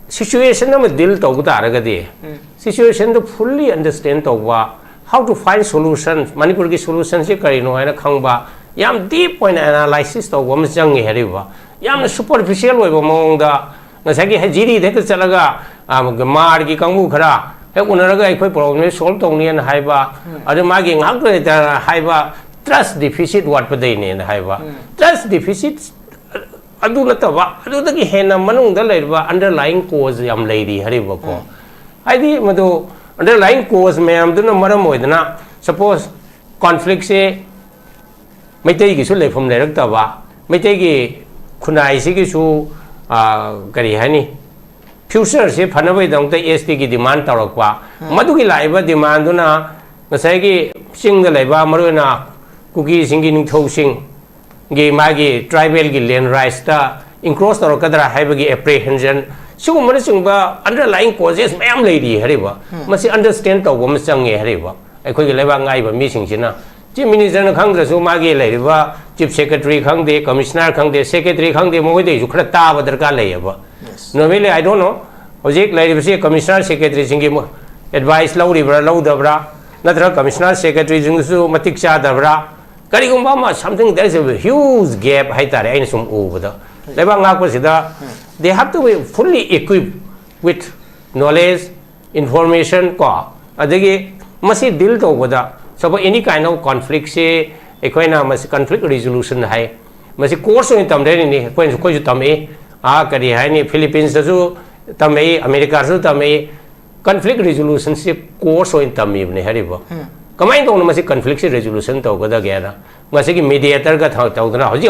situation of deal to Taragadi. Situation to fully understand how to find solutions, manipur solutions, and a Kangba, Yam deep point analysis of woman's young heriva. Yam superficial way among the Nasaki Hajiri, the Salaga, Margi Kangukara, Unaraga, problem, salt only and Haiba, other magging calculator, Haiba, trust deficit, what would they name Haiba? Trust deficit. Adu nataba adu dagi hena manung da leiba underlying cause yam lady hariba ko aidi madu underlying cause me am duna maram oidna suppose conflict se maitai gi su leifam lerak ta ba maitai gi khunai si gi su kari hani future se phanabai dang ta ST gi demand tarak ba madu gi laiba demand duna ngasai gi sing da leiba maruna kuki singi ning thau sing gi magi tribal gi land rights ta encroach tor kadra haibagi apprehension su mun singba underlying causes mayam lady hariba masi understand to gom sange hariba akhoi gi leba ngai ba mi sing sina chief minister na khang su magi leriba chief secretary khang de commissioner khang de secretary khang de moi de ju khara ta ba darka leyaba normally I don't know hojik leriba se commissioner secretary singi advice lauribra laudabra natra commissioner secretary jing su matik cha dabra something there is a huge gap over the they have to be fully equipped with knowledge, information, must deal to so any kind of conflict say conflict resolution high must course in Tamdeni, Philippines, America, conflict resolution course in Tamib. Comment on the conflict resolution to go together. Masaki mediator got out of the house,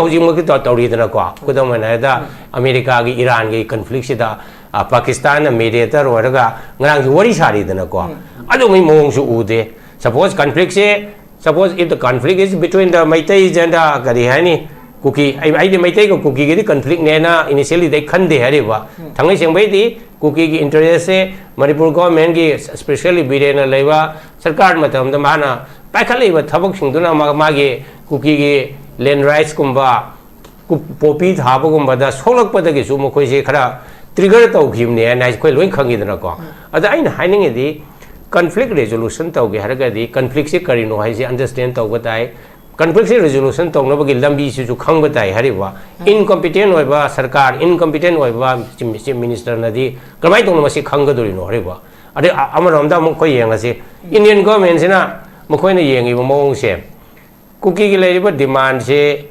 America, Iran, conflict, Pakistan, mediator, or what is Hari than a go. I don't mean Mongs Ude. Suppose conflict say, suppose if the conflict is between the Maitais and the Garihani cookie, I may take a cookie, get conflict Nana, initially they can't de Hariva. Tangishan Baiti, cookie interest, Manipur government, especially Bidena Leva. Sarkar matam the mana pakali ba thabak singduna magi cookie land rights kumba popi thaba kumba da solak padagi su mo khoi se khara trigger to khimne and I khoi loi khangi dana ko ada ain haining di conflict resolution to ge haraga di conflict se kari no hai se understand to batai conflict resolution to no bagi lambi su khang batai hariwa incompetent oi ba sarkar incompetent oi ba chief minister na di kamai to no si khang ga dori no hariwa ade amaramda mo khoi yang ase Indian government sina mo khoi na yang ibo mo se cookie gi leriba demand se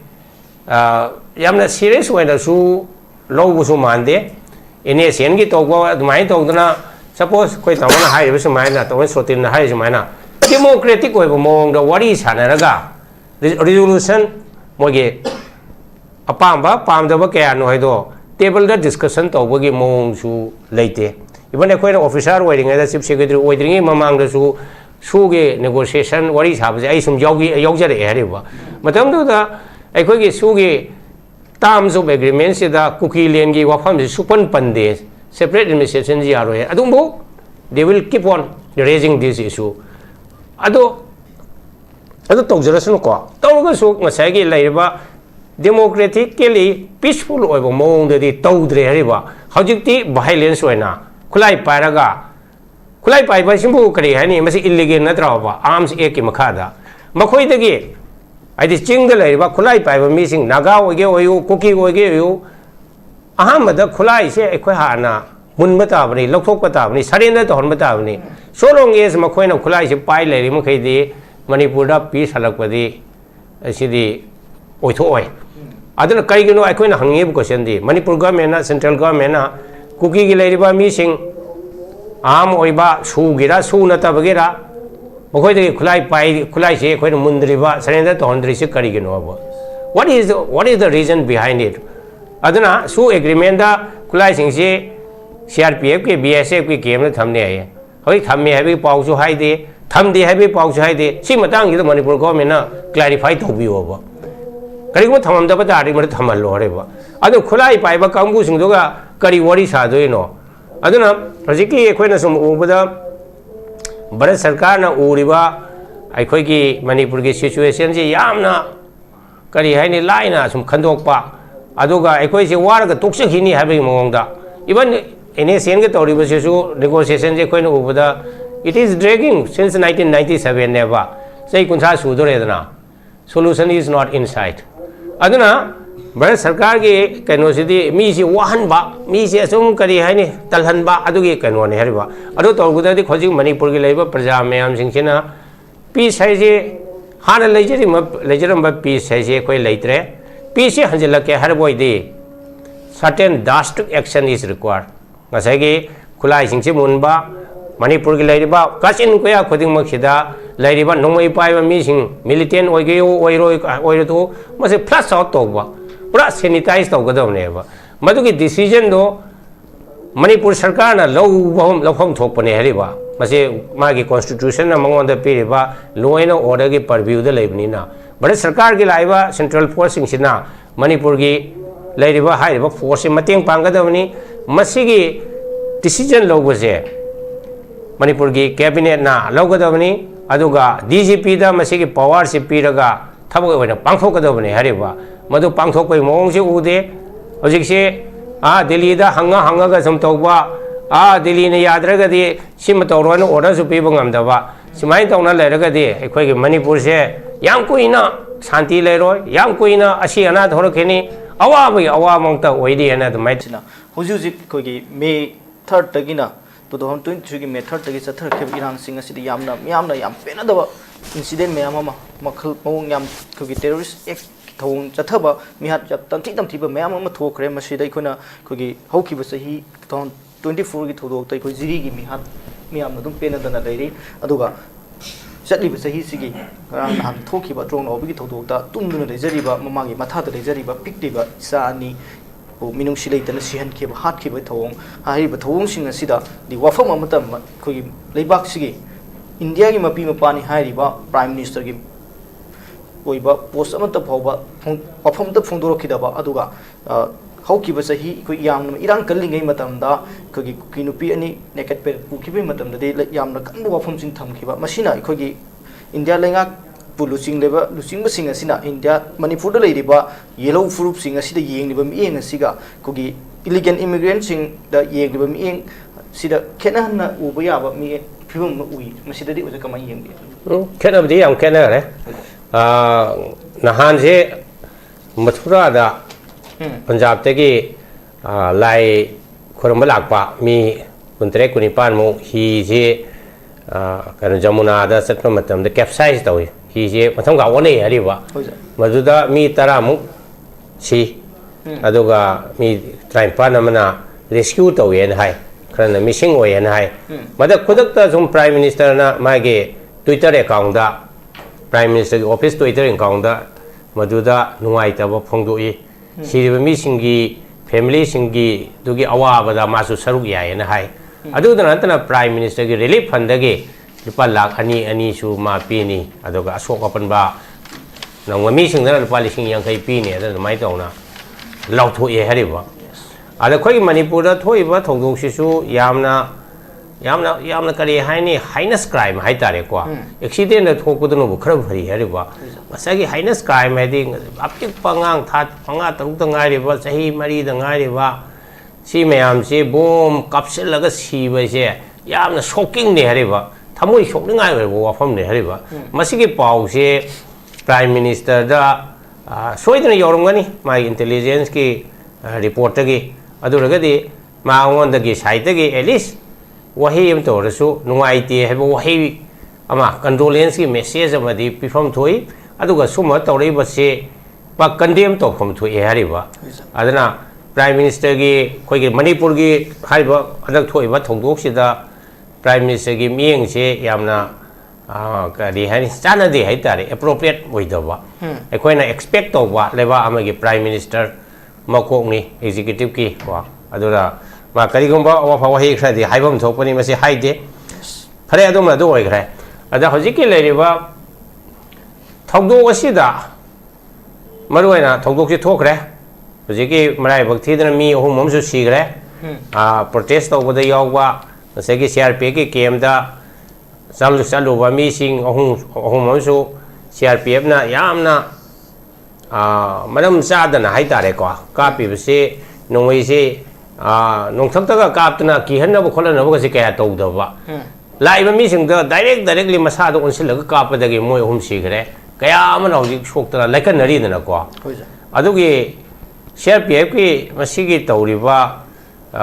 yamna serious way na su low su mande ene sen gi to go mai to na suppose khoi ta na hai su mai na to sotin na hai su mai na democratic way bo mo da wari sana raga resolution mo ge apamba pam da ba kya no hai do table da discussion to bo gi mo su leite even a officer waiting as a chief secretary waiting among the Sugi negotiation, what is happening? I some yogi area. Madame do the Equigi Sugi terms of agreements, the cookie lengi, wafam, the supan pandes, separate administration. I don't know. They will keep on raising this issue. Ado Togzerson ko. Togasuk Masagi Laiba democratically peaceful over among the Togre River. How do you take violence when Kulai Paraga Kulai Pai by Simbu Kari, Hani, Masi illegal Natrava, arms eki Makada. Makoi the gate. I distinct the lady, but Kulai Pai was missing Naga will give you, cookie will give you. Ahamada Kulai say Equahana, Munbatavani, Lokopatavani, Sarina to Hormatavani. So long as Makoina Kulai Pai Lady Mukadi, Manipura, peace Halakadi, Sidi Oitoi. I don't know, Kaigano, I couldn't hang you because the Manipur government, central government. Cookie lady by missing arm oiba, sugira, sunata bagera. Mokoi Kulai Pai, Kulai say, quite a mundriva, surrender to Andrisi Karigano. What is the reason behind it? Adana, su agreement, Kulai sing say, CRPF, BSF, we came to Tamne. Hoi Tammy heavy pows to hide it, Tamdi heavy pows to hide it. Simatang, the Manipur government clarify to be over. Karigo Tam the Batari, but Tamal. Other Kulai Pai, Bakambu, Sindoga. Kari worries are doing no. I don't know, particularly acquaintance over the Barat Sarkana Uriba, I quake Manipur situations, Yamna Kari Hani Lina, some Kandokpa, Adoga, I quake water, the Tuxakini having among that. Even ene sen ke tori base su negotiation je koi no ubada it is dragging since 1997 never sei kunsa su do re dana solution is not in sight aduna Bharat Sarkar ki kaino sidi mi si wahan ba mi si asum kari hai ni talhan ba adu ki kaino ne hari ba adu tor guda di khoji Manipur ki leiba praja mayam sing sina peace hai je hana lejeram ba peace hai je koi leitre peace hanjala ke har boy di certain drastic action is required ngasai ki khulai sing si mun ba Manipur ki leiba kasin ko ya khoding mak sida leiba nongmai pai ba mi sing militant oi ge oi ro to mase flush out to ba pura sanitize to gadam ne ba madu ki decision do Manipur Sarkar na lawham thok pane hari ba mase ma ki constitution na mangon da pe ba law and order ki purview da leibni na Bharat Sarkar ki laiba central force sing sina Manipur ki leiba hai ba force mateng panggadamni masi ki decision lo base Manipur ki cabinet na lawgadamni aduga DGP da masi ki power se piraga thabo oina pangthokadabni hari ba madu pangthokpai mong se ude hojik se Delhi da hanga ga sam tawba Delhi ne yadraga di sim tawron order su pi bangam da ba simai tawna leraga di ekhoi ki Manipur se yang kuina shanti leroi yang kuina asi ana thorkheni awa mangta oidi ana da mai china hujuji ko gi May 3rd tagina 2023 gi May 3rd tagi chathar kheb irang sing asi yam pena da incident me ama makhal mawng yam ko gi terrorist act thong chathaba mihat jak tam thi ba mayam ama thokre masi dai khona ko gi hauki ba sahi 2024 gi thodok tai ko jiri gi mihat miyam dum pena dana leiri aduga chatli ba sahi sigi rang han thoki ba trong no bi thodok ta tumduna lejari ba mamagi matha da lejari ba pikti ba sa ani o minung silai tana sihan ke ba hat ke ba thong hari ba thong sing asida di wafam amatam ko gi leibak sigi India gi mapi mapani hari ba prime minister gi oiba post amata phawba wafam ta phongdorokidaba aduga haukiba sahi ko yamna irang kallingai matamda ko gi kinupi ani naked pe pukibe matamda de yamna kanbu wafam sing thamkiba masina ko gi India lenga puluching leba luching ba sing asina India Manipur da leiriba yellow fruit sing asida yengliba mi eng asiga ko gi illegal immigrant sing da yengliba mi eng sida kenana uba yaba mi phibam ui masida di uja kamai yengdi kenab di yang kenare nahan se Mathura da Punjab tegi lai khuramba lakpa mi kuntre kunipan mo hi je kan Jamuna da satpa matam da capsize tawi hi je matham ga one hari ba maduda mi tara mu si aduga mi train namana rescue tawi en hai khana missing oi en hai mada khudak ta sum prime minister na mage Twitter account da Prime Minister office Twitter account da maduda nungai taba phongdoi siriba mi singi family singi dugi awaba da masu saruk yai na hai adu da nantana Prime Minister gi relief fund gi lupa lakh ani su ma pi ni aduga asok apan ba nang mi sing da lupa lising yang kai pi ni da mai tawna lau tho ye hariba ada khoi Manipur da thoi ba thongdong si su yamna kari haini heinous crime hai tare kwa accident na thokudno bu khara bhari hariba masagi heinous crime hai ding aptik pangang that panga taruk ta ngai riba sahi mari da ngai riba si mayam si bom kapsel laga si ba se yamna shocking ne hariba thamoi shok ngai ba wafam ne hariba masigi pau se prime minister da soidna yorungani my intelligence ki report gi aduraga di ma ngon da gi site gi at least wahi am to rasu nungai ti hebo wahi ama condolence ki message amadi pifam thoi aduga suma tawrei ba se ba condemn to phom thoi hariba adana prime minister gi khoi gi Manipur gi hariba adak thoi ba thongdok sida prime minister gi mieng se yamna ka di hani chana de hai tare appropriate oidaba ekhoina expect to ba leba amagi prime minister makok ni executive ki wa adura ma kari gomba wa fa wahi khadi haibam thopani masi haide phare adom na do oi khre ada hojiki leiriba thogdo wasida maruina thogdok si thokre hojiki marai bakthi dana mi ohum mamsu sigre protest to boda yawwa segi CRP ki kem da salu ba mi sing ohum mamsu CRPF na yamna madam sadana haitare ko kapi bse nongwei se nongthak kaptana ki hanna bu khola na bu si kaya to da ba lai ba mi sing da directly masa do onsil ga kap da gi moi hum si gre kaya ma no ji shok ta lai kan nari na ko adu gi CRPF ki masi gi to ri ba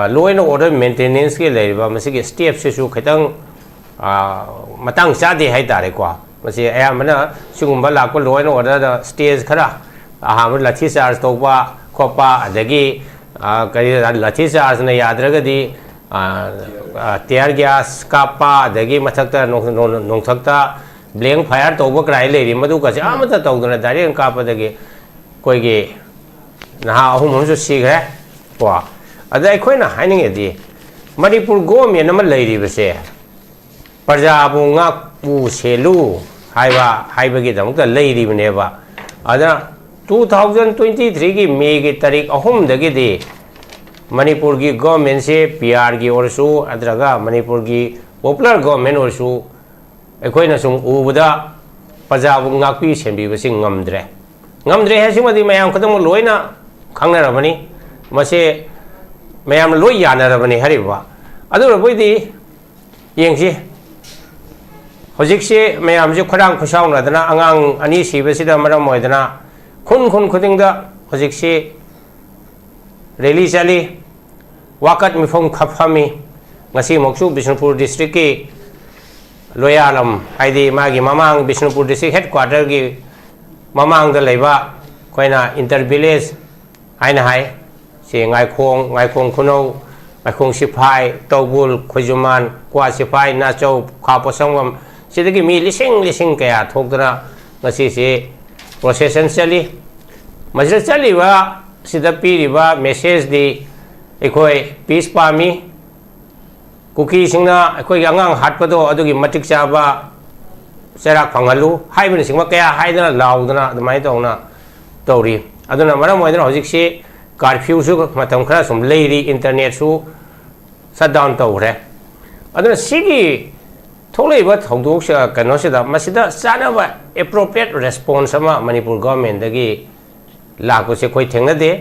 law and order maintenance ki lai ba masi gi step se su khatang matang sa de hai ta re ko masi aya mana sungum ba la ko law and order da stage khara ha ma lathi charge to ba khopa adagi kari lathi charge na yadragadi tear gas kapa adagi mathakta nongthakta blank fire to ba krai le ri madu ka se amata to dona direct kapa dagi koi gi na ahum hum su si gre ko adai khoi na haining edi manipur government na ma le ri ba se parja bu nga pu selu haiba gi dam ka le ri bne ba ada 2023 की मे की तारीख अहम दगे दे मणिपुर की government से PR की और सु अदरगा मणिपुर की पॉपुलर गवर्नमेंट और सु अखोइना सुम उबदा पजाबु ngapi sembi basi ngamdre ha simadi mayam khadam loina khangnarabani mase mayam loi yanarabani hariba adu boidi yengsi hojikse mayam je khorang khusang nadana angang ani sibasida maram moidana khun khudingda hojikse rally chali wakat mifom khapami ngasi moksu Bishnupur district ki loyalam haidi magi mamang Bishnupur district headquarter ki mamang da leiba koina inter village aina hai se ngai khong khuno ngai khong sipai tobul khojuman kwa sipai na chau kha posangam sidagi mi lising kaya thokdana ngasi se procession chali majra chali wa sida piri ba message di ekoi peace pami cookie singna ekoi angang hatpado adugi matik chaba serak phangalu haibani singma kaya haidana laudana adumai tawna tawri aduna maram moidana hojik se curfew su matam khara sum leiri internet su shutdown tawre aduna sigi tholei ba thodok sa kano sida masida sana ba appropriate response ama Manipur government dagi लाको से कोई थेंग दे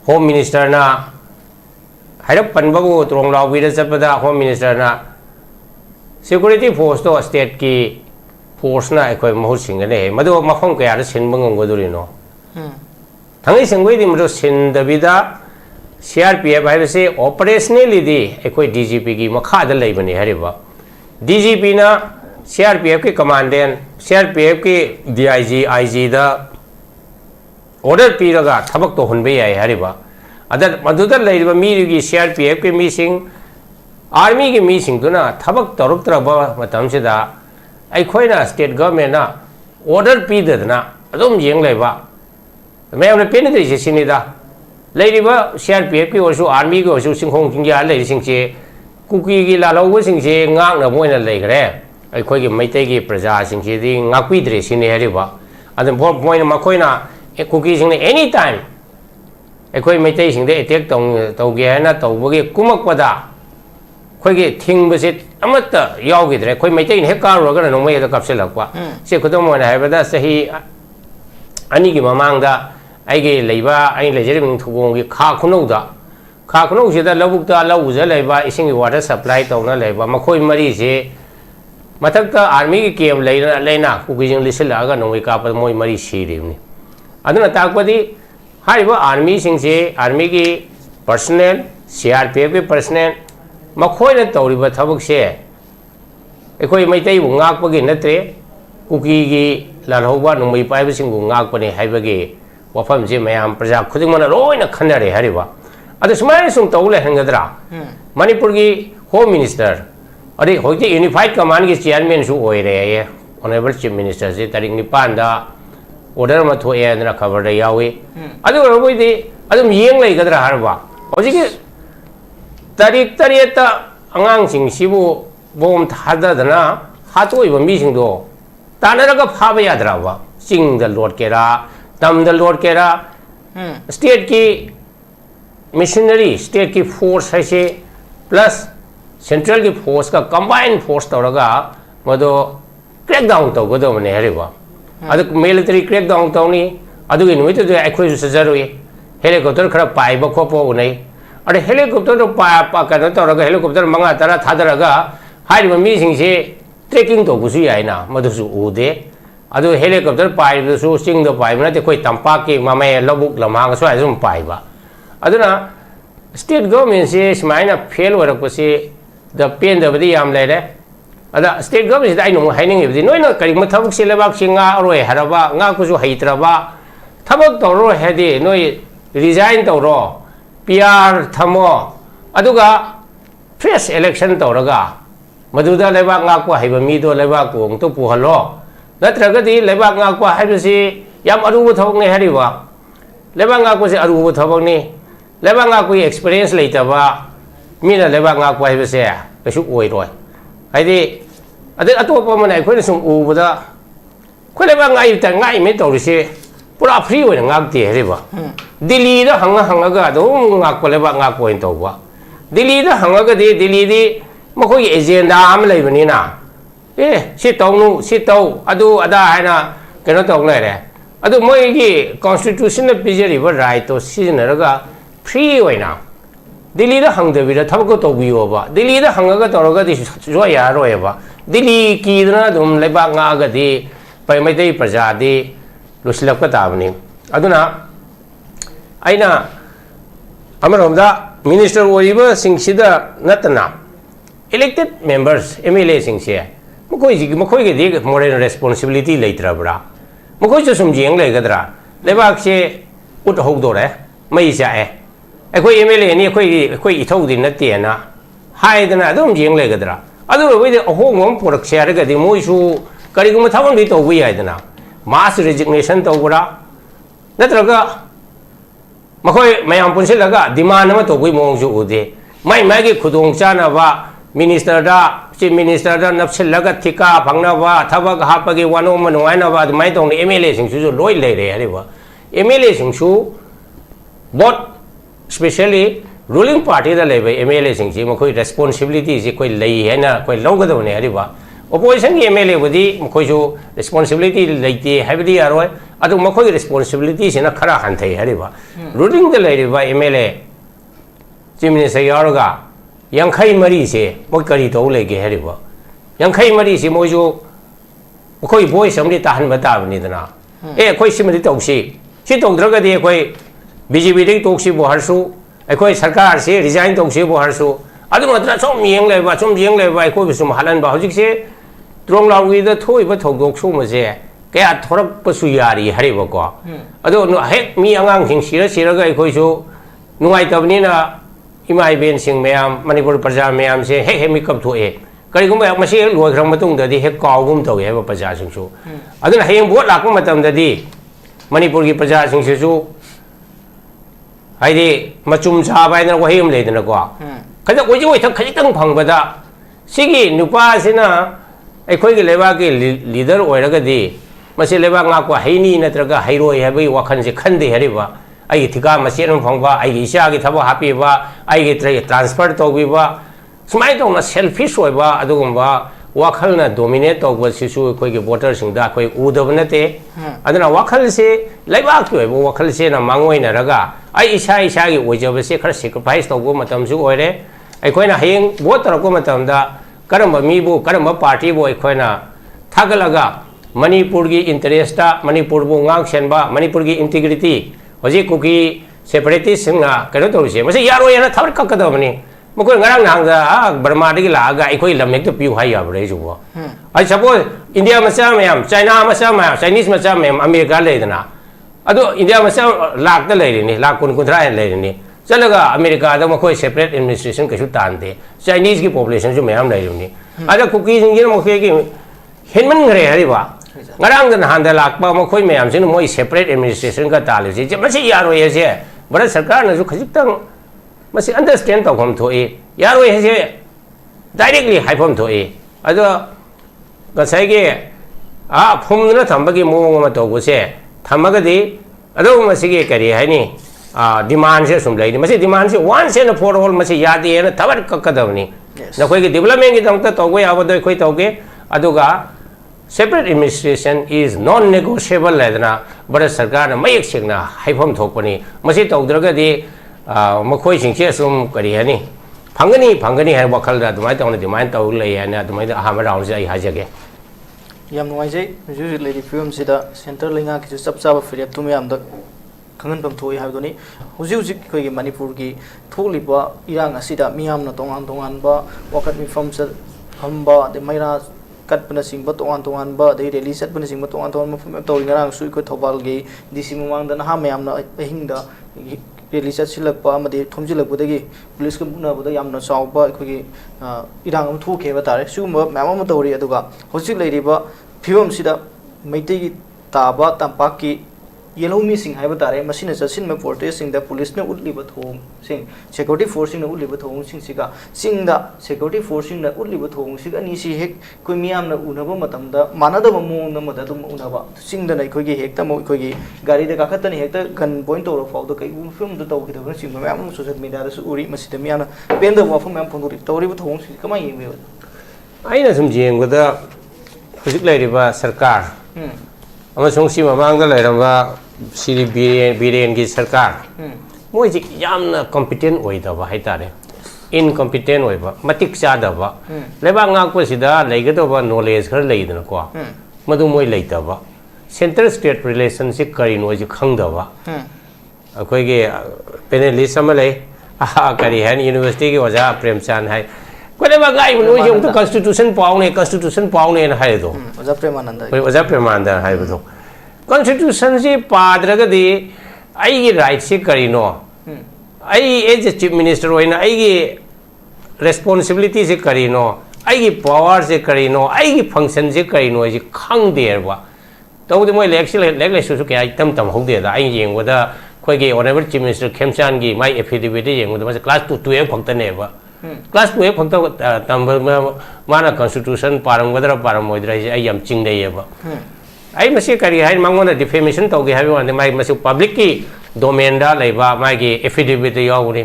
home minister ना हाइरप पनबगु Trong लाव बिर चपदा home minister ना security force तो state की force ना एकोय महु सिंगने मदो मखम कया सिनबंग गदुरिनो थंगै सिंगै दि मदो सिनदबिदा CRPF हाइबसे ऑपरेशनली दि एकोय DGP की मखा द लेबने हरिबा DGP ना CRPF के कमांडेंट CRPF के DIG IG दा order piraga thabak to hunbe yai hariba adar maduda leiba mi gi CRPF ke meeting army ke meeting duna thabak toruk traba matam se da ai khoina state government na order pidadna adum yeng leiba mayam le pen de se sinida leiba CRPF ke osu army ke osu singkhong jingya lei singche kuki gi la law singche ngak na moina leigre ai khoi gi maitai gi praja singche di ngakpi dre sine hariba adum point ma khoina cookie sing anytime ekoi maitai sing de attack tong ge na tawbagi kumakpada khoige thingbase amata yawgidre khoi maitai he karo ga no mai da kapselakwa se khudom na haibada sahi ani gi mamang da ai ge leiba ai lejeri ming thugong gi kha khunau se da labuk da lau ja leiba ising water supply tawna leiba makhoi mari se mathakta army gi kem leina cookie jing lisila ga no mai ka pa moi mari sirimni aduna takpadi haiba army singse army ki personnel CRPF ki personnel makhoina tawriba thabak se ekoi maitai bu ngak pagi natre cookie gi lalhoba numai paiba singu ngak pani haiba gi wafam je mayam praja khuding mana roina khanare hariba adu smai sum tawle hangadra Manipur ki home minister adi hoite unified command ki chairman su oire ye honorable chief minister je tarik ni panda order ma tho ya na cover da yawi adu roboi di adum yeng lai gadra harba hojiki tarik tariyata angang sing sibu bom thada dana hatoi ba mi sing do tanaraga phaba yadra ba sing da lord kera tam da lord kera state ki missionary state ki force hai se plus central ki force ka combined force tawraga mado crackdown to godo mane hariba adu military crackdown tawni adu gi nuit de akhoi su sajaroi helicopter khara pai ba khopo unai अरे helicopter तो कनो तौर helicopter मंगा तरह थादरगा मीसे trekking तौबसु याइना मधुसु उदे अदु helicopter पाइबसु चिंग पाइब नते कोई तंपा के ममे लबुक लमांग स्वाय जुम पाइबा अदुना स्टेट गवर्नमेंट से स्माइना फेल होरकपसे द पेन दबदी याम लेरे अदा स्टेट गवर्नमेंट से नो हाइनिंग नोइना करिम थबक से लेबाक सिंगा अरोय हरबा nga कुसु हैत्रबा थबक तौरो हेदे नोय resign तौरो PR थमो अदुगा fresh election तौरगा Madhuda लेबाक ngakwa haiba mi do लेबाक को तो पुहलो नत्रगदि लेबाक ngakwa हाइबसि याम अरुब थबक ने हरिबा लेबाक ngakwa से अरुब थबक ने लेबाक ngakwa एक्सपीरियंस लेतबा मीना लेबाक ngakwa हाइबसे कछु ओइरोय हाइदि अदे अतोप मन अखोय सुम उबदा खोय लेबाक ngai ta ngai me तौरिसे पूरा फ्री होय ngakते हरिबा दिल्ली दा हंगा दो ngakko लेबाक ngakko इन तौबा दिल्ली दा हंगागदि दिल्ली दि मखोय एजेंडा आम लेबनिना ए सि तौनु सि तौ अदु अदा हाइना केनो तौ लेरे अदु मोयगी कॉन्स्टिट्यूशन ने पिजरिबा राइट तो सिजनरगा फ्री होइना दिल्ली दा हंगदबिरा थबको तौबियोबा दिल्ली दा हंगागा तौरगदि जो यारोयबा दिल्ली कीदना दुम लेबाक ngagadi पैमैदै प्रजादि लुसलपका ताबनि अदुना आइना अमरोमदा मिनिस्टर ओइबा सिंगसिदा नतना इलेक्टेड मेंबर्स MLA सिंगसे मखोय के दि मोरल रेस्पोंसिबिलिटी लेत्रबरा मखोय जो सुम जेंग लेगदरा लेबाक से उट होगदोरे मै जाए अखोय MLA नि अखोय इथौदि नतेना हाइदना अदुम जेंग लेगदरा अदु बइदे अहोंगम पुरक शेरगदि मोइसु करिगुम थावन दि तौबि याइदना मास रेजिग्नेशन तौबरा नत्रगा मखोय मयाम पुनसिलगा डिमांड अमा तौबि मोंगसु उदे माइ मागी खुदोंग चानाबा मिनिस्टर दा चीफ मिनिस्टर दा नपसिलगा थिका फंगनाबा थबक हापगे वानो मनवाइनाबा माइ तौन MLA सिंगसु लोय लेरे हरिबा MLA सिंगसु बोट स्पेशली रूलिंग पार्टी दा लेबे MLA सिंगसि मखोय रेस्पोंसिबिलिटी से कोई लई हैना कोई लौगदवने हरिबा ओपोजिशन की MLA बदी मखोयसु रेस्पोंसिबिलिटी लेते हैबदी यारोय अदु मखोय रेस्पोंसिबिलिटी से न खरा हनथै हरिबा रूलिंग द लेरिबा MLA चीफ मिनिस्टर यारोगा यांखै मरी से मोय करी तौ लेगे हरिबा यांखै मरी से मोयजु मखोय वॉइस हमदि ताहन बताबनि दना ए खोय सिमदि तौसी सि तौद्रगदि खोय BJP दि तौसी बोहरसु अखोय सरकार से रिजाइन तौसी बोहरसु अदु नत्र सोम येंग लेबा अखोय बिसुम हालन बा हजिक से त्रोंग लाउगी द थोइबा थौदोक सुमसे कया थोरक पसु यारी हरिबको अदु हेक मी अंगांग सिंग सिरगा अखोयसु नुंगाइ तबनिना इमाई बेन सिंग मयाम मणिपुर प्रजा मयाम से हेक हेक मिकअप थोए करिगुम मसे लोइग्रम मतुंग ददि हेक काउगुम तौए हेबा प्रजा सिंगसु अदु हेयंग वोट लाक मतम ददि मणिपुर की प्रजा सिंगसु हाइदि मचुम चाबाइना वहेम लेदनको खज ओइजि ओइ खजितंग फंगबदा सिगी नुपासिना अखोई लेबा के लीडर ओइरगदि मसे लेबा ngakko haini natraga hairoi habai wakhan se khande hariba ai thika masen phangba ai isa gi thabo hapiba ai gi transfer tawbiba smai tawna selfish oiba adugumba wakhalna dominate tawba sisu khoi gi voter singda khoi udabnate aduna wakhal se laiba ki oiba wakhal se na mangoi na raga ai isa gi oijaba se khar sacrifice tawbo matam su oire अखोना हयेंग vote तरको मतमदा करम मीबु करम party बो अखोना थागलगा मणिपुर की इंटरेस्टा मणिपुर बो ngang सेनबा मणिपुर की इंटीग्रिटी हजे कुकी सेपरेटिस्ट सिंगा कनो तोरसे मसे यारो याना थर ककदबनी मकोय ngarang nangda बर्मा दगी लागा अखोय लमेक तो पिउ हाय याबरे जुबो आई सपोज इंडिया मसा मयम चाइना मसा मयम चाइनीज मसा मयम अमेरिका लेदना अदो इंडिया मसा लाख द लेरिनी लाख कुन कुंद्रा लेरिनी चलगा अमेरिका द मखोय सेपरेट एडमिनिस्ट्रेशन कछु तानते चाइनीज की पॉपुलेशन जो मैम लेरुनी अदा कुकी जिंग मखोय की हेनमन घरे Hariba ngarang dan handa lakpa mkhoi mayam sin moi separate administration ka tal je masi yaro ye se bharat sarkar na ju khajitang masi understand taw kham thoi yaro ye se directly haifam thoi ado gasai ge a phum na thamba gi mong ma taw se thamaga di ado masi ge kari hai ni demand se sum lai ni masi demand se once and for all masi yadi na thabar kakadavni na khoi ge development gi dang ta taw ge abado khoi taw ge aduga separate administration is non-negotiable लेदना बड़ा सरकार ने मयक सिंगना हाइफम थोपनी मसी तौद्रगदि मखोई सिंचे सुम करी हनी फंगनी है वखल दा दुमाई तौन demand तौ ले है दुमाई अहम राउंड से आई हाजगे यम नुवाइजे जुजु लेडी फिल्म सिदा सेंटर लेंगा कि सब सब फिरेप तुम याम द खंगन पम थोई हाबदोनी हुजि हुजि कोई मणिपुर की थोलिबा इरांग असिदा मियाम न तोंगान तोंगान बा वखत मिफम से हमबा दे मैरा कटपना सिंग तोंगान तोंगान बा दे रैली चटपना सिंग तोंगान तोंगान मफम तौरी ngरang सुई को थोबाल गे डीसी ममांग द नहा मयाम न अहिंग द रैली चटसिलकपा अमदे थोमजिलकपदगी पुलिस का बुनाबदा यामना चावबा अखोगी इरांग अम थोखेबा तारे सुगुम्बा मयाम अम तौरी अदुगा हुजि लेरिबा फिल्म सिदा मैतेगी ताबा तंपाकी येलोमी सिंह है बतारे मशीन चसिन में प्रोटेस्ट सिंह द पुलिस ने उल्लीब थोंग सिंह सिक्योरिटी फोर्स सिंह ने उल्लीब थोंग सिंह सिगा सिंह द सिक्योरिटी फोर्स सिंह ने उल्लीब थोंग सिगा नि सि हेक कोई मियाम न उनब मतम द मानदब मोंग न मद तुम उनबा सिंह द नै खोगी हेक तम खोगी गाड़ी द काखत ने हेक त गन पॉइंट तोर फाउ द कई फिल्म द तौ खिदब सिंह मयाम सोशल मीडिया द उरी मसिद मियान पेन द वफम मयाम फोंदोरी तौरी थोंग सिंह कमाई येमे आइना सुम जेंगदा हुजिक लेरिबा सरकार अमसों सी ममांग द लेरबा सिरी बीरेन की सरकार मोई यामना कॉम्पिटेंट होइदबा हाइतारे इनकॉम्पिटेंट होइबा मतिक चादबा लेबा ngaकपसिदा लेगदबा नॉलेज खर लेइदन को मदु मोई लेइतबा सेंटर स्टेट रिलेशनशिप करिनो जि खंगदबा अखोइगे पैनलिस्ट अमा ले करी है यूनिवर्सिटी की वजह प्रेमचंद है कोलेबा गाई नो जे तो कॉन्स्टिट्यूशन पाउने न हाय दो वजह प्रेमानंद हाय बदो कॉन्स्टिट्यूशन से पाद्रगदी आई राइट से करीनो I as chief minister होइना I responsibility से करीनो आई पावर से करीनो आई फंक्शन से करीनो जी खंग देरबा तो मोय लेक्लेसु क्या तम तम होदेदा आई येंगोदा खोगे ऑनरेबल चीफ मिनिस्टर खेमचान की माय एफिडेविट येंगोदा मसे क्लास 12 फक्तनेबा क्लास 12 फक्त तम माना कॉन्स्टिट्यूशन पारंगदरा पारमोइदरा आई यम चिंगदेयबा आई मसे करी है मंगोना डिफेमेशन तौगे है वाने माय मसे पब्लिक की डोमेन दा लेबा माय एफिडेविट यावने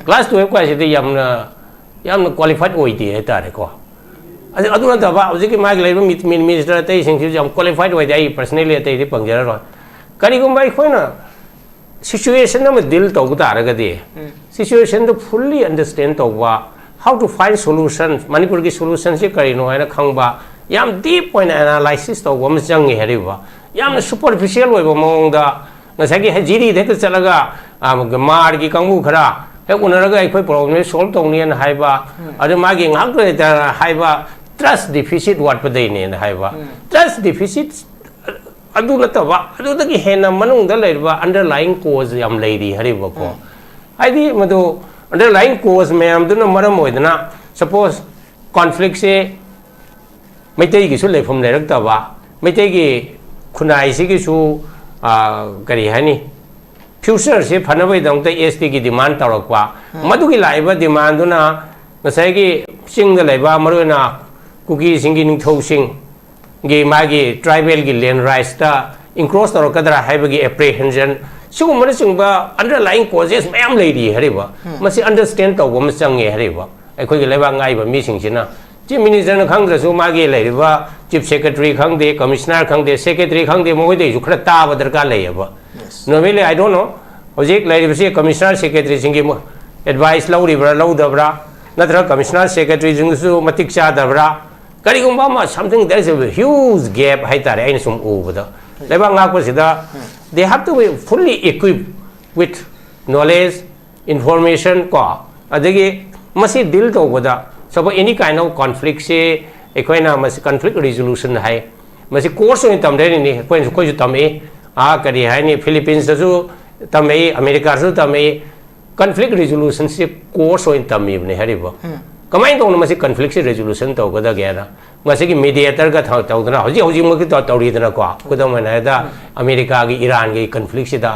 क्लास 12 क्वासिटी यामना क्वालिफाइड होइदे है तारे को अदुना दबा हजिक माय लेबा मिनिस्टर तै सिंग जम क्वालिफाइड होइदे आई पर्सनली तै दि पंगजरा रो करिगुम बाय खोना सिचुएशन में डील तौग तारगदे सिचुएशन तो फुल्ली अंडरस्टैंड तौबा how to find solution Manipur की सॉल्यूशन से करिनो है खंगबा याम डीप पॉइंट एनालिसिस तौब हम चंगे हरिबा याम सुपरफिशियल होइबा मोंगदा ngसागी हजीरी देख चलगा मार की कांगू खरा हे उनरगा अखोय प्रॉब्लम सॉल्व तौनियन हाइबा अदु मागी ngak रे हाइबा ट्रस्ट डिफिसिट वाट पदैने हाइबा ट्रस्ट डिफिसिट अदु नतबा अदु दगी हेना मनुंग द लेबा अंडरलाइंग कोज याम लेरी हरिबा को आइदी मदो अंडरलाइंग कोज मैम दुना मरम होइदना सपोज कॉन्फ्लिक्ट से मैतई की लेफम लेरक्तबा मैतई की खुनाई से करी है फ्यूचर से फनबद एसटी की डिमांड तौरपा मधुकी लाइब डिमांडुना चिंग मरुना कुकी सिंगी निथौसिंग की मागी ट्राइबल की लैंड राइट्स इंक्रोच तौरकदरा है एप्रीहेंशन सिगुम्बना चिंबा अंडरलाइंग कॉजेस मैम लेरी हरिबा मसी अंडरस्टैंड तौब चंगे हरिबा अखोई लेबांग गाइबा मिसिंगसिना चीफ मिनिस्टर खंगद्रसु मागी लेरिबा चीफ सेक्रेटरी खंगदे कमिश्नर खंगदे सेक्रेटरी खंगदे मोइदे खरा ताब दरकार लेयबा नॉर्मली आई डोंट नो हजिक लेरिबसे कमिश्नर सेक्रेटरी सिंगी एडवाइस लौरिब्रा लौदब्रा नत्र कमिश्नर सेक्रेटरी जिंगसु मतिक चादब्रा करिगुम्बा मा something there is a huge gap हाइतारे आइन सुम उबदा लेबा ngakpasida they have to be fully equipped with knowledge information ko adagi masi deal tobada so any kind of conflict se ekoina masi conflict resolution hai masi course ni tamre ni ko ju tame kari hai ni philippines su tame america su tame conflict resolution se course in tame ne hariba kamai to masi conflict se resolution to goda gera masi ki mediator ka tawdana hoji mo ki tawri dana ko kudam na da america gi iran gi conflict se da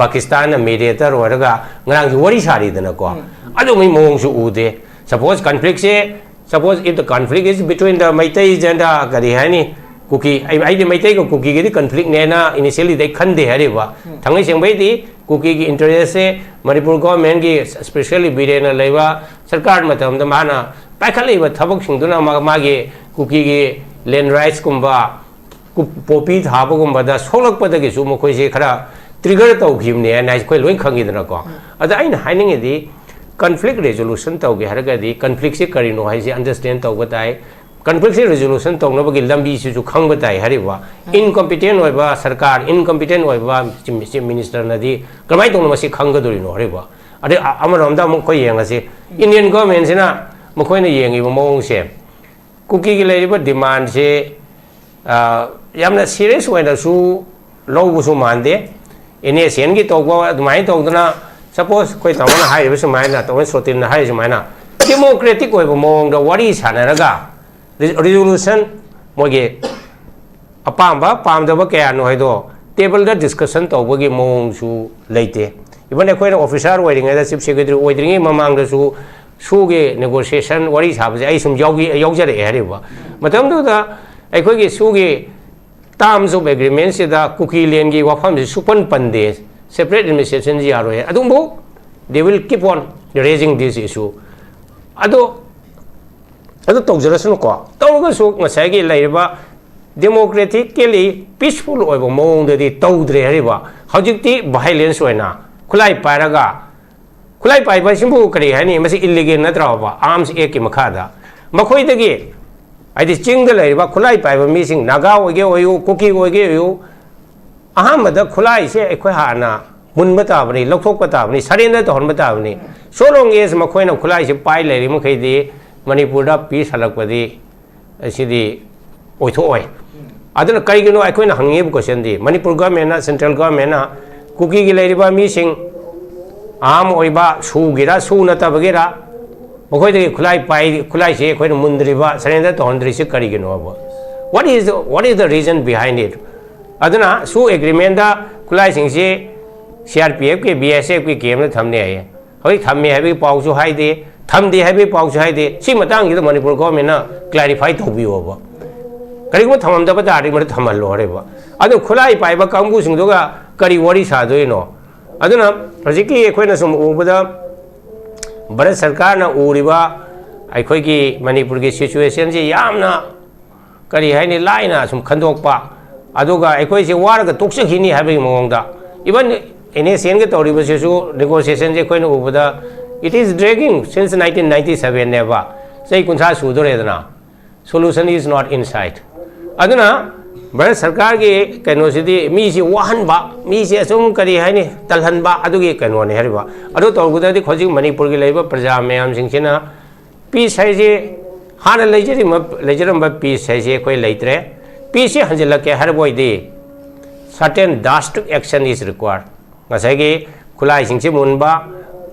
pakistan na mediator oraga ngrang gi wari sari dana ko adu mai mong su ude suppose conflict se suppose if the conflict is between the maitai and the kari hai ni kuki ai de maitai ko kuki gi conflict ne na initially they khande hariba thangai sengbai di kuki gi interest se manipur government gi especially birena leiba sarkar matam da mana paikhalaiba thabak singduna magi kuki gi land rights kumba popi thaba kumba da solakpada gi su mo khoi se khara trigger tau khimne na khoi loi khangi dana ko अदा आइना हाइनिंगेदी conflict resolution tauge haragadi conflict se karino haise understand tauba tai conflict resolution tawna bagi lambi su khangba tai hariwa incompetent oiba sarkar incompetent oiba chief minister nadi kamai tawna masi khanggadori no hariwa ade amaramda mo khoi yengase Indian government sina mo khoi na yengi mo mong se cookie gi leriba demand se yamna serious oina su low su mande ene sen gi tawba mai tawdana suppose koi tamana hai bisu maina to sotin na hai jumaina democratic oi mong da wari sanaraga resolution moge apamba pamda ba kaya no haido table da discussion to bogi mong su leite even koi officer waiting da chief secretary waiting mamang da su ge negotiation wari sabje ai sum yogi yogjare hariba matam da ai koi ge su ge terms of agreement se da cookie len gi wafam su pan pande separate administration ji aro hai adumbo they will keep on raising this issue ado tawjarasun ko tawga su ngasai gi laiba democratically peaceful oibo mong de tawdre hariba hojikti violence oina khulai paraga khulai pai ba simbu kari hani masi illegal na trawa arms a ki makhada makhoi dagi adi ching de laiba khulai pai ba mi sing naga oge oyu kuki oge oyu Ahmad खुलाई से अखोई हाना मुनब ताबनी लौथोक ताबनी Surendra तहनब ताबनी so long as मखोइना खुलाई से पाई लेरी मखैदी मणिपुर दा piece हलकपदी असिदी ओइथोय अदना करिगिनो अखोइना हंगेब question दी Manipur government ना central government ना cookie गी लेरिबा मीसिंग आम ओइबा सुगिरा सु नतबगेरा मखोइदे खुलाई से अखोइना मुंद्रिबा सरेंद्र तहनद्रि से करिगिनो अब what is the reason behind it aduna su agreement da khulai sing se CRPF ke BSF ke game na thamne ai hoi thamme hai bi pau su hai de thamde hai bi pau su hai de si matang gi manipur government na clarify thobi ho ba kari ko thamam da ba da ri ma thamal lo re ba adu khulai pai ba kambu sing do ga kari wari sa do no aduna hojiki ekhoi na sum ubada bharat sarkar na uriba aikhoi gi manipur gi situation je yamna kari hai ni laina sum khandok pa aduga ekhoi se war ga tokse khini ha bi mong da even ene sen ge tori base su negotiation je khoi no ubada it is dragging since 1997 never sei kunsa su do re dana solution is not in sight aduna bharat sarkar ge kaino sidi mi si wahan ba mi si asum kari hai ni talhan ba adugi kaino ne hari ba adu tor guda di khoji manipur ge leiba praja mayam sing sina peace hai je hana lejeram ba peace hai je khoi leitre peace hanjilake har boy de certain drastic action is required ngasai ge khulai sing se munba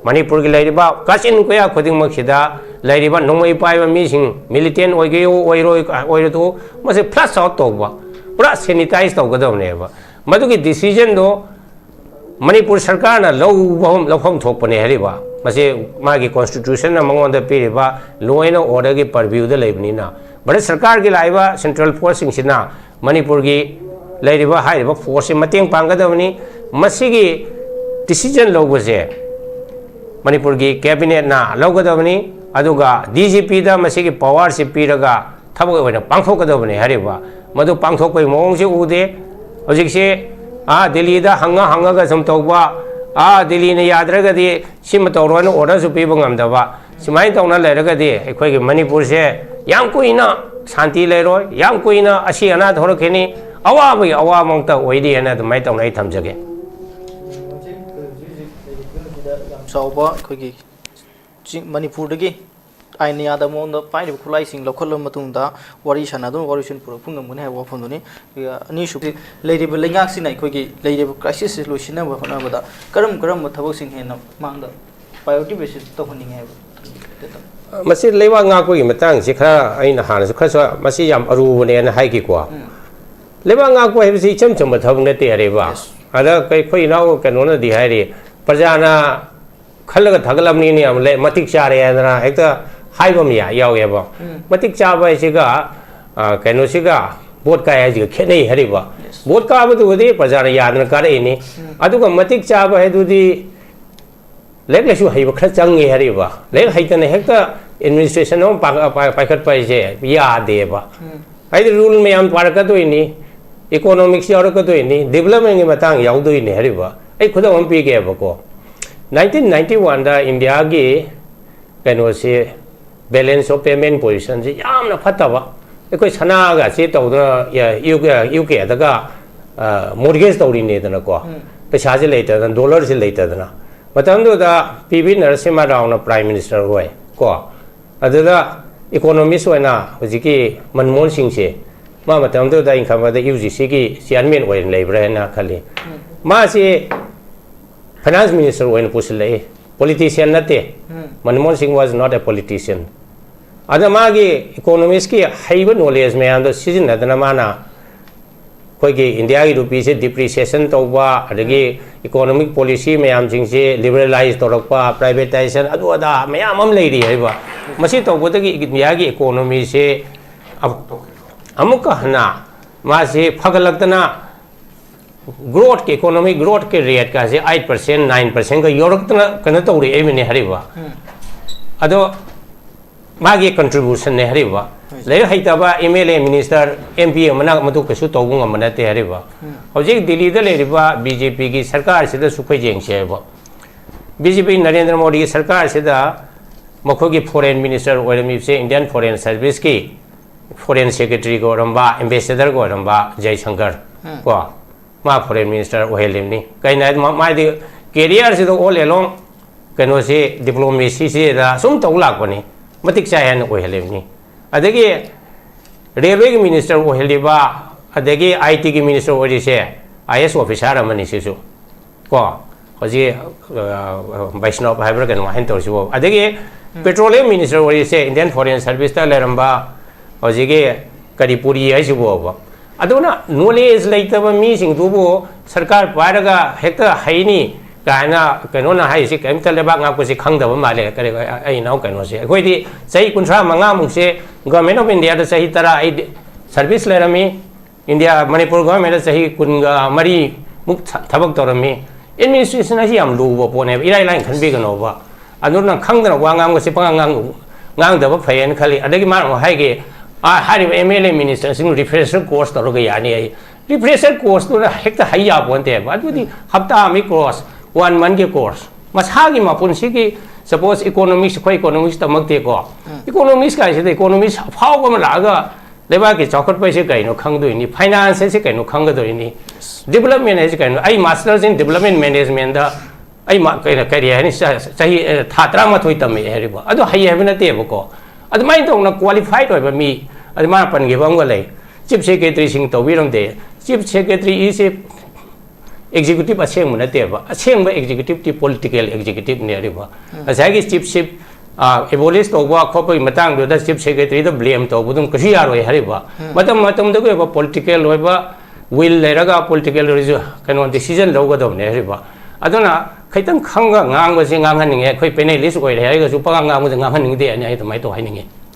manipur ge leiriba kasin koya khoding makhida leiriba nongmai pai ba mi sing militant oige oiro to mase flush out to ba pura sanitize to gadam ne ba madu ki decision do manipur sarkar na lawham thok pane hariba mase ma gi constitution na mangon da piriba law and order ge purview da leibni na bharat sarkar gi laiba central force sing sina manipur gi leiriba hairiba force mateng panggadawni masigi decision lawbase manipur gi cabinet na lawgadawni aduga DGP da masigi power se piraga thabak oina pangthokgadawni hariba madu pangthokpai mong se ude hojik se delhi da hanga ga sam tawba delhi ne yadraga di sim tawron order su pi bangamdaba simai tawna leragadi ekhoi gi manipur se yam koina shanti leroi yam koina asi ana thorkheni awa mongta oidi ana mai tawnai thamjage sauba khoi gi manipur dagi aina da mon da pai khulai sing lokhol matung da wari sana do wari sin pura phung mun ha wa phon ni ani shu leiri ba lengak sin ai khoi gi leiri ba crisis solution ba hona ba da karam thabok sing he na mang da priority basis to honing hai masi leiwa nga ko gi matang si khara aina han su khasa masi yam aru ne na hai ki kwa leiwa nga ko he si cham ba thab ne te re ba ada kai khoi na ko kan na di hai ri prajana khalaga thagalam ni ni am le matik cha re na ekta hai ba mi ya yaw ye ba matik cha ba si ga kaino si ga vote ka ya ji khenei hari ba vote ka ba du di prajana ya na ka re ni adu ga matik cha ba he du di lek le su hai ba khra chang nge hari ba lek hai ta ne hekta administration no pa khat pa je ya de ba ai rule me am par ka do ni economics ya ka do ni development nge matang yaw do ni hari ba ai khuda am pi ge ba ko 1991 da India gi kano se balance of payment position ji yamna phataba ekoi sana ga se to da UK da ga mortgage tawri ne da ko paisa je later da dollar je later da matam do da PV Narasimha Rao na prime minister hoi ko adada economist hoina hojiki Manmohan Singh se ma matam do da income da UGC gi chairman hoin leibra na khali ma se finance minister hoin pusle politician nate Manmohan Singh was not a politician ada magi economist ki haiba knowledge me ando season na mana koi India ki rupee se depreciation tawba adagi economic policy me am jing se liberalize torokpa privatization adu ada me am leiri haiba masi tawba da ki India ki economy se amuka hana ma se phagalaktana growth ke economic growth ke rate ka se 8% 9% ka yorokna kana tawri emine hariba ado magi contribution ne hariba le haitaba MLA minister MP mana madu kasu tawbung manate hariba hojik Delhi da le riba BJP ki sarkar se da sukhoi jeng se ba BJP Narendra Modi ki sarkar se da mokho ki foreign minister oirami se Indian foreign service ki foreign secretary ko ramba ambassador ko ramba Jai Shankar ko ma foreign minister ohelimni kaina ma di career se do all along kano se diplomacy se da sum tawlak pani matik chayan ohelimni adagi railway minister oheliba adagi IT ki minister ori se IS officer amani se su ko hoji Vaishnav Bhaibra kan wahin tor su adagi petroleum minister ori se Indian foreign service ta leramba hoji ge karipuri ai su bo aduna knowledge laitaba mi sing du bo sarkar paraga hekta haini kaina kano na hai si kaim taleba nga ko si khangdaba male kare ai nau kano se khoi di sai kunthra manga mu se government of India da sahi tara ai service lerami India Manipur government da sahi kunga mari muk thabak torami administration asi am lu bo pone irai line khan be gano ba aduna khangdana wa ngam ko si pangang ngang da ba phayen khali adagi ma hai ge hari MLA minister sing refresher course toroga yani ai refresher course to hekta haiya bonte ba adudi hafta mi course 1 month ke course masagi ma punsi ki suppose economics ko economics tamakte ko economics ka se economics phao ko la ga leba ki chokot paise kai no khangdo ni finance se kai no khangdo ni development se kai no ai masters in development management da ai ma kai na career ni sahi thatra ma thoi tam e ba adu hai have na te ko adu mai to na qualified oi ba mi adu ma pan ge bang ga lai chief secretary sing to wi ram de chief secretary is a executive aseng mun te ba aseng ba executive ti political executive ne ri ba asagi chief abolish to ba kho pa matang do da chief secretary da blame to budum kashi yaro hari ba matam da ko ba political oi ba will le raga political kano decision lo ga do ne ri ba aduna khaitam khanga ngang ba se ngang han ninge khoi penai list oi re ga su pa ngang ba ngang han ning de ani ai to mai to hai ninge